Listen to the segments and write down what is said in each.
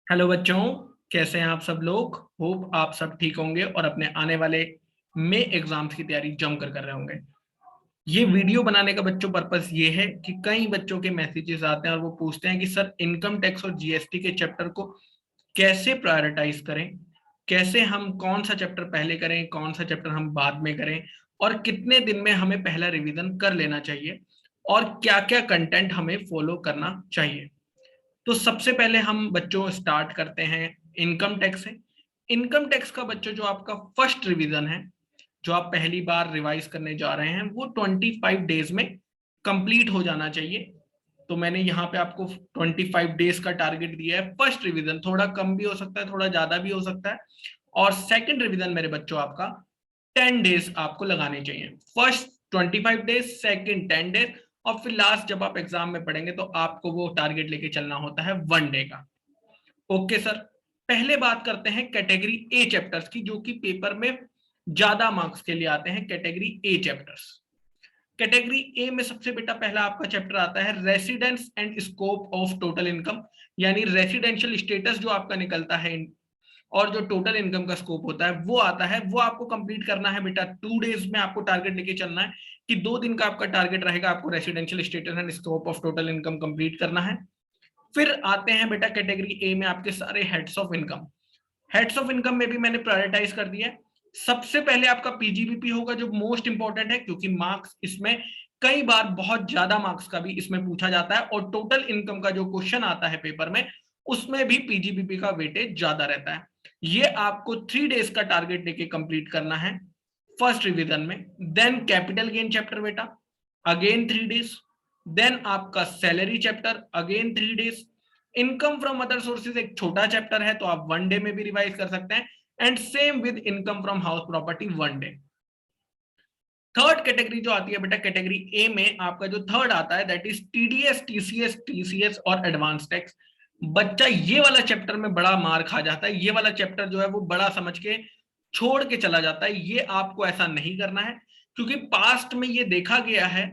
Hello बच्चों, कैसे हैं आप सब लोग। होप आप सब ठीक होंगे और अपने आने वाले में एग्जाम्स की तैयारी जमकर कर रहे होंगे। ये वीडियो बनाने का बच्चों पर्पस ये है कि कई बच्चों के मैसेजेस आते हैं और वो पूछते हैं कि सर इनकम टैक्स और जीएसटी के चैप्टर को कैसे प्रायोरिटाइज करें, कैसे हम कौन सा चैप्टर पहले करें, कौन सा चैप्टर हम बाद में करें, और कितने दिन में हमें पहला रिवीजन कर लेना चाहिए और क्या क्या कंटेंट हमें फॉलो करना चाहिए। तो सबसे पहले हम बच्चों स्टार्ट करते हैं इनकम टैक्स से। इनकम टैक्स का बच्चों जो आपका फर्स्ट रिवीजन है, जो आप पहली बार रिवाइज करने जा रहे हैं, वो 25 डेज में कंप्लीट हो जाना चाहिए। तो मैंने यहाँ पे आपको 25 डेज का टारगेट दिया है फर्स्ट रिवीजन। थोड़ा कम भी हो सकता है, थोड़ा ज्यादा भी हो सकता है। और सेकंड रिवीजन मेरे बच्चों आपका 10 डेज आपको लगाने चाहिए। फर्स्ट 25 डेज, सेकंड 10 डेज, और फिर लास्ट जब आप एग्जाम में पढ़ेंगे तो आपको वो टारगेट लेके चलना होता है 1 डे का। ओके सर, पहले बात करते हैं कैटेगरी ए चैप्टर्स की, जो कि पेपर में ज्यादा मार्क्स के लिए आते हैं। Category A chapters, category A में सबसे बेटा पहला आपका चैप्टर आता है residence and scope of total income, यानी रेसिडेंशियल स्टेटस जो आपका निकलता है और जो टोटल इनकम का स्कोप होता है वो आता है। वो आपको कंप्लीट करना है बेटा 2 डेज में। आपको टारगेट लेके चलना है कि 2 दिन का आपका टारगेट रहेगा, आपको residential status and scope of total income complete करना है। फिर आते हैं बेटा कैटेगरी ए में आपके सारे heads of income. Heads of income में भी मैंने प्रायोरिटाइज कर दिया है। सबसे पहले आपका पीजीबीपी होगा, जो मोस्ट इंपॉर्टेंट है, क्योंकि मार्क्स इसमें कई बार बहुत ज्यादा मार्क्स का भी इसमें पूछा जाता है, और टोटल इनकम का जो क्वेश्चन आता है पेपर में उसमें भी पीजीबीपी का वेटेज ज्यादा रहता है। ये आपको 3 डेज का टारगेट लेके कंप्लीट करना है फर्स्ट रिवीजन में। देन कैपिटल गेन चैप्टर बेटा, अगेन 3 डेज। देन आपका salary chapter, again 3 days. Income from other sources एक छोटा चैप्टर है, तो आप 1 डे में भी रिवाइज कर सकते हैं। And same with income from house property 1 day. Third category जो आती है बेटा कैटेगरी ए में, आपका जो थर्ड आता है that is TDS, TCS, TCS और एडवांस टैक्स। बच्चा ये वाला चैप्टर में बड़ा मार खा जाता है। ये वाला चैप्टर जो है वो बड़ा समझ के छोड़ के चला जाता है। ये आपको ऐसा नहीं करना है, क्योंकि पास्ट में ये देखा गया है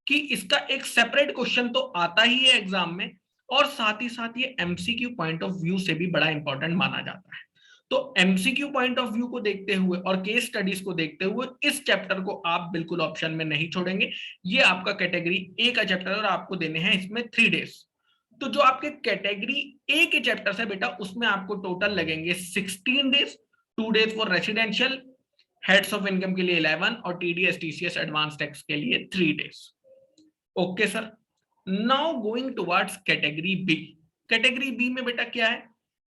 कि इसका एक सेपरेट क्वेश्चन तो आता ही है एग्जाम में, और साथ ही साथ ये एमसीक्यू पॉइंट ऑफ व्यू से भी बड़ा इंपॉर्टेंट माना जाता है। तो एमसीक्यू पॉइंट ऑफ व्यू को देखते हुए और केस स्टडीज को देखते हुए इस चैप्टर को आप बिल्कुल ऑप्शन में नहीं छोड़ेंगे। ये आपका कैटेगरी ए का चैप्टर है और आपको देने हैं इसमें 3 डेज। तो जो आपके कैटेगरी ए के चैप्टर्स है बेटा, उसमें आपको टोटल लगेंगे 16 days. 2 days for residential, heads of income के लिए 11, और टीडीएस टीसीएस एडवांस टैक्स के लिए 3 days. Okay sir, now going towards category B. Category B में बेटा क्या है,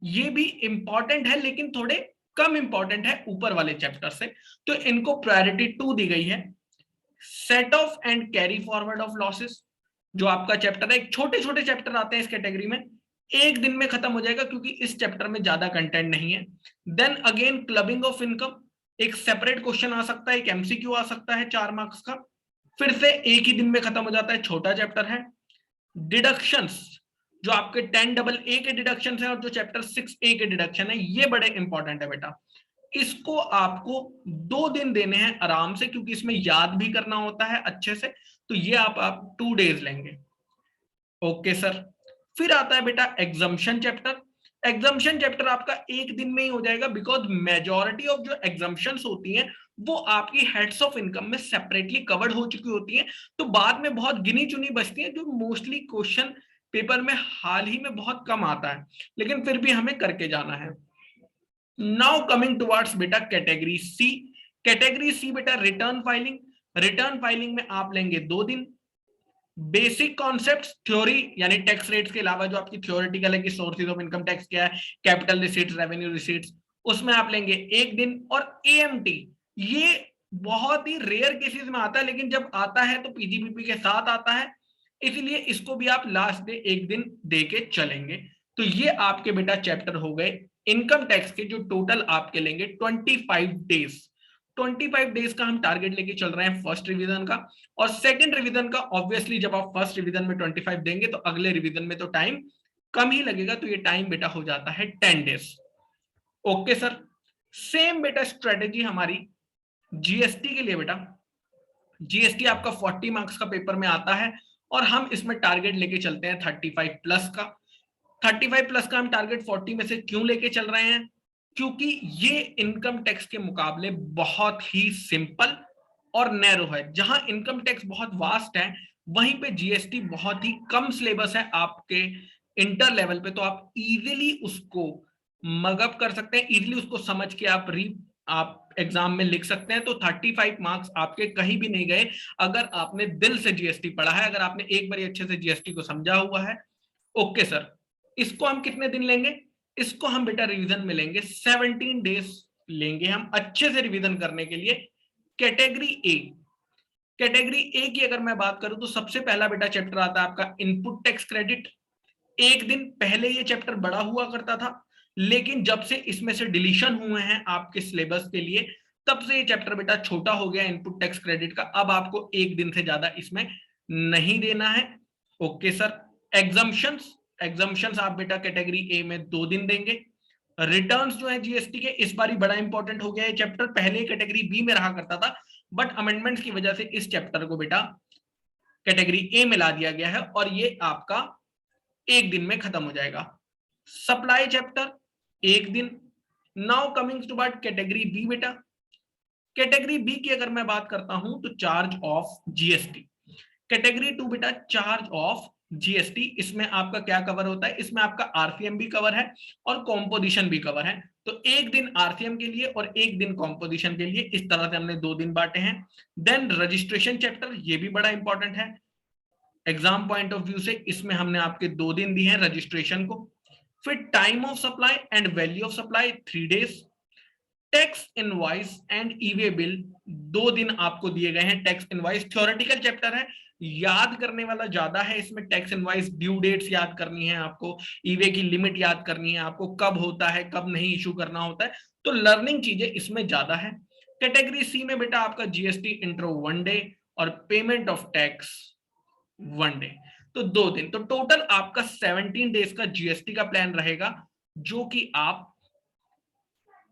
ये भी इंपॉर्टेंट है लेकिन थोड़े कम इंपॉर्टेंट है ऊपर वाले चैप्टर से, तो इनको प्रायोरिटी 2 दी गई है। Set of and carry forward of losses जो आपका चैप्टर है, एक छोटे छोटे चैप्टर आते हैं इस कैटेगरी में, एक दिन में खत्म हो जाएगा क्योंकि इस चैप्टर में ज्यादा कंटेंट नहीं है। Then again clubbing of income, एक सेपरेट क्वेश्चन आ सकता है, एक एमसीक्यू आ सकता है 4 मार्क्स का, फिर से एक ही दिन में खत्म हो जाता है, छोटा चैप्टर है। डिडक्शंस, जो आपके 10AA के डिडक्शन है और जो चैप्टर 6A के डिडक्शन है, ये बड़े इंपॉर्टेंट है बेटा। इसको आपको 2 दिन देने हैं आराम से, क्योंकि इसमें याद भी करना होता है अच्छे से। तो ये आप 2 डेज लेंगे। ओके सर, फिर आता है बेटा एग्जम्पशन चैप्टर। एग्जम्पशन चैप्टर आपका एक दिन में ही हो जाएगा, बिकॉज मेजॉरिटी ऑफ जो एग्जम्पशंस होती हैं वो आपकी हेड्स ऑफ इनकम में सेपरेटली कवर्ड हो चुकी होती हैं। तो बाद में बहुत गिनी चुनी बचती है, जो मोस्टली क्वेश्चन पेपर में हाल ही में बहुत कम आता है, लेकिन फिर भी हमें करके जाना है। नाउ कमिंग टुवर्ड्स बेटा कैटेगरी सी। कैटेगरी सी बेटा रिटर्न फाइलिंग। रिटर्न फाइलिंग में आप लेंगे 2 दिन। बेसिक कॉन्सेप्ट्स थ्योरी यानी टैक्स रेट्स के अलावा जो आपकी थ्योरेटिकल है कि सोर्सेज ऑफ इनकम टैक्स क्या है, कैपिटल रिसीट्स, रेवेन्यू रिसीट्स, उसमें आप लेंगे 1 दिन। और एएमटी, ये बहुत ही रेयर केसेस में आता है, लेकिन जब आता है तो पीजीबीपी के साथ आता है, इसलिए इसको भी आप लास्ट डे 1 दिन दे के चलेंगे। तो ये आपके बेटा चैप्टर हो गए इनकम टैक्स के, जो टोटल आपके लेंगे 25 डेज। 25 डेज का हम टारगेट लेके चल रहे हैं फर्स्ट रिवीजन का। और सेकंड रिवीजन का ऑब्वियसली जब आप फर्स्ट रिवीजन में 25 देंगे तो अगले रिवीजन में तो टाइम कम ही लगेगा, तो ये टाइम बेटा हो जाता है 10 डेज। ओके सर, सेम बेटा स्ट्रेटेजी हमारी जीएसटी के लिए बेटा। जीएसटी आपका 40 मार्क्स का पेपर में आता है और हम इसमें टारगेट लेके चलते हैं 35 प्लस का। 35 प्लस का हम टारगेट 40 में से क्यों लेके चल रहे हैं? क्योंकि ये इनकम टैक्स के मुकाबले बहुत ही सिंपल और नैरो है। जहां इनकम टैक्स बहुत वास्ट है, वहीं पे जीएसटी बहुत ही कम सिलेबस है आपके इंटर लेवल पे, तो आप इजीली उसको मगअप कर सकते हैं, इजीली उसको समझ के आप एग्जाम में लिख सकते हैं। तो 35 मार्क्स आपके कहीं भी नहीं गए अगर आपने दिल से जीएसटी पढ़ा है, अगर आपने एक बार अच्छे से जीएसटी को समझा हुआ है। ओके सर, इसको हम कितने दिन लेंगे? इसको हम बेटा रिवीजन में लेंगे 17 डेज लेंगे हम अच्छे से रिवीजन करने के लिए। कैटेगरी ए, कैटेगरी ए की अगर मैं बात करूं तो सबसे पहला बेटा चैप्टर आता है आपका इनपुट टैक्स क्रेडिट। एक दिन पहले ये चैप्टर बड़ा हुआ करता था, लेकिन जब से इसमें से डिलीशन हुए हैं आपके सिलेबस के लिए, तब से ये चैप्टर बेटा छोटा हो गया इनपुट टैक्स क्रेडिट का। अब आपको एक दिन से ज्यादा इसमें नहीं देना है। ओके सर, एग्जम्पशंस, एग्जम्पशंस आप बेटा कैटेगरी ए में 2 दिन देंगे। रिटर्न्स जो है जीएसटी के, इस बार बड़ा इंपॉर्टेंट हो गया ये चैप्टर, पहले कैटेगरी बी में रहा करता था, बट अमेंडमेंट्स की वजह से इस चैप्टर को बेटा कैटेगरी ए में ला दिया गया है और ये आपका एक दिन में खत्म हो जाएगा। सप्लाई चैप्टर एक दिन। नाउ कमिंग टू बात कैटेगरी बी बेटा। कैटेगरी बी की अगर मैं बात करता हूं तो चार्ज ऑफ जीएसटी। कैटेगरी 2 बेटा चार्ज ऑफ जीएसटी, इसमें आपका क्या कवर होता है? इसमें आपका आरसीएम भी कवर है और कॉम्पोजिशन भी कवर है। तो एक दिन आरसीएम के लिए और एक दिन कॉम्पोजिशन के लिए, इस तरह से हमने 2 दिन बांटे हैं। देन रजिस्ट्रेशन चैप्टर, ये भी बड़ा इंपॉर्टेंट है एग्जाम पॉइंट ऑफ व्यू से, इसमें हमने आपके 2 दिन दिए हैं रजिस्ट्रेशन को। फिर time of supply and value of supply 3 days. Tax invoice and e-way bill 2 दिन आपको दिए गए हैं। टैक्स इनवॉइस थ्योरेटिकल चैप्टर है, याद करने वाला ज्यादा है इसमें। टैक्स इनवॉइस ड्यू डेट्स याद करनी है आपको, ईवे की लिमिट याद करनी है आपको, कब होता है कब नहीं इशू करना होता है, तो लर्निंग चीजें इसमें ज्यादा है। कैटेगरी सी में बेटा आपका जीएसटी इंट्रो 1 डे और पेमेंट ऑफ टैक्स 1 डे, तो 2 दिन। तो टोटल आपका 17 डेज का जीएसटी का प्लान रहेगा, जो कि आप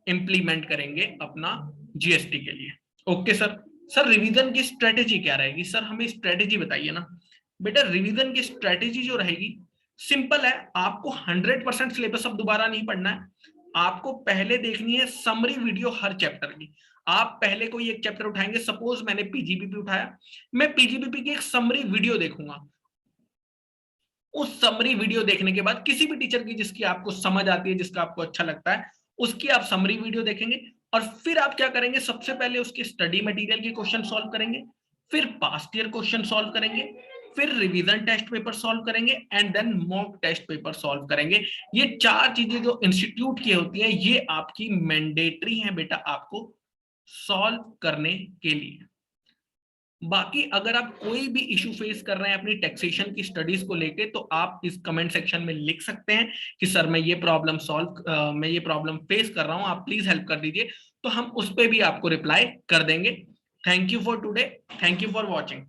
इंप्लीमेंट करेंगे अपना जीएसटी के लिए। Okay sir. सर रिवीजन की स्ट्रेटेजी क्या रहेगी? सर हमें स्ट्रेटेजी बताइए ना। बेटा रिवीजन की स्ट्रेटेजी जो रहेगी सिंपल है, आपको 100% सिलेबस अब दोबारा नहीं पढ़ना है। आपको पहले देखनी है समरी वीडियो हर चैप्टर की। आप पहले कोई एक चैप्टर उठाएंगे, सपोज मैंने पीजीबीपी उठाया, मैं पीजीबीपी की एक समरी वीडियो देखूंगा। उस समरी वीडियो देखने के बाद किसी भी टीचर की जिसकी आपको समझ आती है, जिसका आपको अच्छा लगता है, उसकी आप समरी वीडियो देखेंगे और फिर आप क्या करेंगे, सबसे पहले उसके स्टडी मटेरियल के क्वेश्चन सॉल्व करेंगे, फिर पास्ट ईयर क्वेश्चन सॉल्व करेंगे, फिर रिवीजन टेस्ट पेपर सॉल्व करेंगे and then mock test paper solve करेंगे। ये 4 चीजें जो इंस्टीट्यूट की होती हैं, ये आपकी मैंडेटरी है बेटा आपको सॉल्व करने के लिए। बाकी अगर आप कोई भी इशू फेस कर रहे हैं अपनी टैक्सेशन की स्टडीज को लेके, तो आप इस कमेंट सेक्शन में लिख सकते हैं कि सर मैं ये प्रॉब्लम फेस कर रहा हूं, आप प्लीज हेल्प कर दीजिए, तो हम उस पर भी आपको रिप्लाई कर देंगे। Thank you for today, thank you for watching.